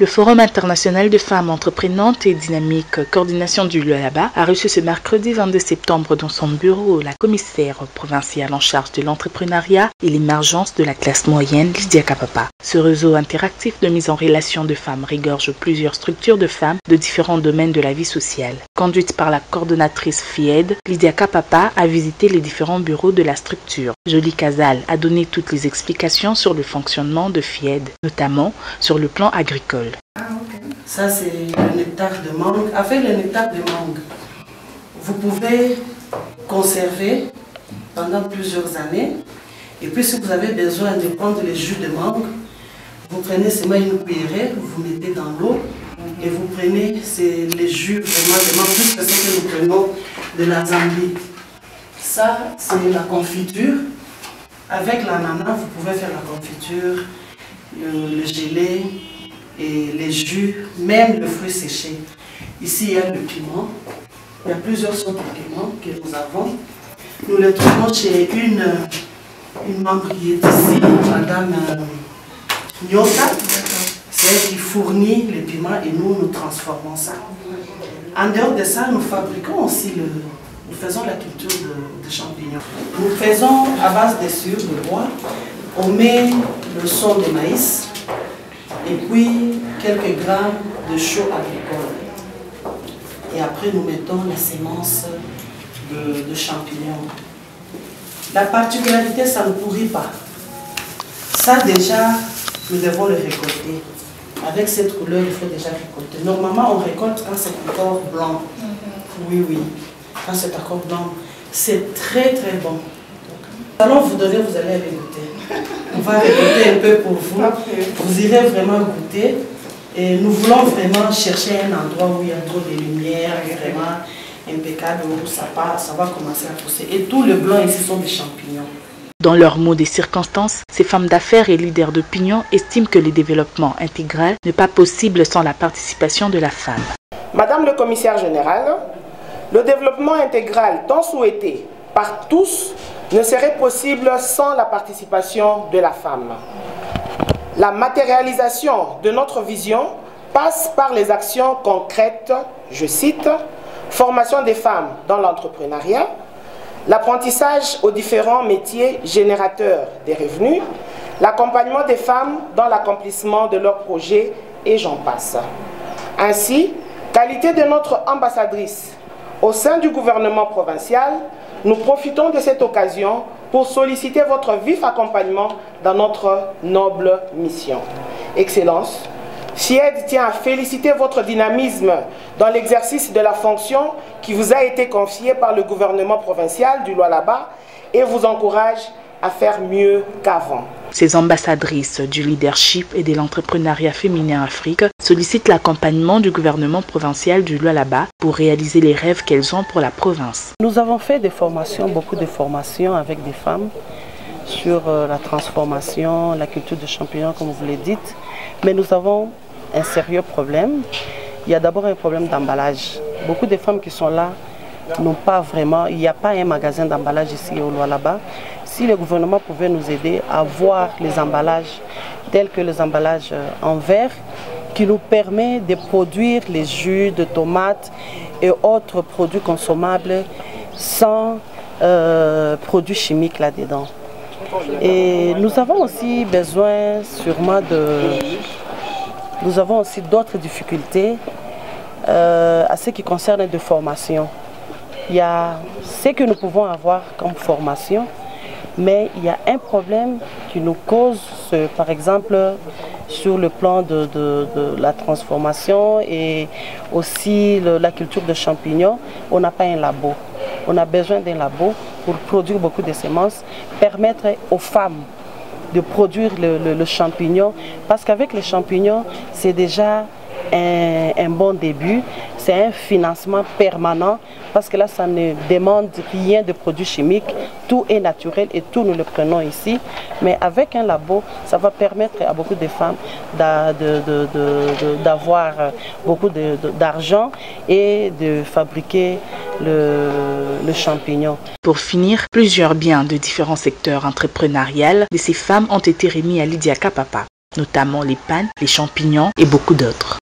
Le Forum international de femmes entreprenantes et dynamiques Coordination du Lualaba a reçu ce mercredi 22 septembre dans son bureau la commissaire provinciale en charge de l'entrepreneuriat et l'émergence de la classe moyenne, Lydia Kapapa. Ce réseau interactif de mise en relation de femmes regorge plusieurs structures de femmes de différents domaines de la vie sociale. Conduite par la coordonnatrice FIED, Lydia Kapapa a visité les différents bureaux de la structure. Jolie Casal a donné toutes les explications sur le fonctionnement de FIED, notamment sur le plan agricole. Ça, c'est le nectar de mangue. Avec le nectar de mangue, vous pouvez conserver pendant plusieurs années. Et puis, si vous avez besoin de prendre le jus de mangue, vous prenez seulement une cuillerée, vous mettez dans l'eau et vous prenez les jus vraiment de mangue, plus que ce que nous prenons de la Zambie. Ça, c'est la confiture. Avec l'ananas, vous pouvez faire la confiture, le gelé, et les jus, même le fruit séché. Ici, il y a le piment. Il y a plusieurs sortes de piments que nous avons. Nous les trouvons chez une membre qui est ici, Madame Nyota. C'est elle qui fournit les piments et nous transformons ça. En dehors de ça, nous fabriquons aussi nous faisons la culture de champignons. Nous faisons à base de sciure de bois. On met le son de maïs. Et puis quelques grammes de chaux agricole. Et après, nous mettons les semences de champignons. La particularité, ça ne pourrit pas. Ça, déjà, nous devons le récolter. Avec cette couleur, il faut déjà récolter. Normalement, on récolte quand c'est encore blanc. Oui, oui. Quand c'est encore blanc, c'est très, très bon. Allons vous donner, vous allez aller goûter. On va récolter un peu pour vous. Vous irez vraiment goûter. Et nous voulons vraiment chercher un endroit où il y a trop de lumière, vraiment impeccable, où ça va commencer à pousser. Et tout le blanc ici sont des champignons. Dans leurs mots des circonstances, ces femmes d'affaires et leaders d'opinion estiment que le développement intégral n'est pas possible sans la participation de la femme. Madame le commissaire général, le développement intégral tant souhaité par tous ne serait possible sans la participation de la femme. La matérialisation de notre vision passe par les actions concrètes, je cite, formation des femmes dans l'entrepreneuriat, l'apprentissage aux différents métiers générateurs des revenus, l'accompagnement des femmes dans l'accomplissement de leurs projets et j'en passe. Ainsi, qualité de notre ambassadrice au sein du gouvernement provincial, nous profitons de cette occasion pour solliciter votre vif accompagnement dans notre noble mission. Excellence, FIED tient à féliciter votre dynamisme dans l'exercice de la fonction qui vous a été confiée par le gouvernement provincial du Lualaba et vous encourage à faire mieux qu'avant. Ces ambassadrices du leadership et de l'entrepreneuriat féminin en Afrique sollicitent l'accompagnement du gouvernement provincial du Lualaba pour réaliser les rêves qu'elles ont pour la province. Nous avons fait des formations, beaucoup de formations avec des femmes sur la transformation, la culture de champignons comme vous le dites, mais nous avons un sérieux problème. Il y a d'abord un problème d'emballage. Beaucoup de femmes qui sont là n'ont pas vraiment, il n'y a pas un magasin d'emballage ici au Lualaba. Si le gouvernement pouvait nous aider à voir les emballages tels que les emballages en verre qui nous permet de produire les jus de tomates et autres produits consommables sans produits chimiques là-dedans. Et nous avons aussi besoin sûrement nous avons aussi d'autres difficultés à ce qui concerne de formation. Il y a ce que nous pouvons avoir comme formation, mais il y a un problème qui nous cause, par exemple, sur le plan de la transformation et aussi la culture de champignons. On n'a pas un labo. On a besoin d'un labo pour produire beaucoup de semences, permettre aux femmes de produire le champignon, parce qu'avec les champignons, c'est déjà un bon début, c'est un financement permanent, parce que là, ça ne demande rien de produits chimiques, tout est naturel et tout nous le prenons ici. Mais avec un labo, ça va permettre à beaucoup de femmes d'avoir beaucoup d'argent et de fabriquer le champignon. Pour finir, plusieurs biens de différents secteurs entrepreneuriaux de ces femmes ont été remis à Lydia Kapapa. notamment les pannes, les champignons et beaucoup d'autres.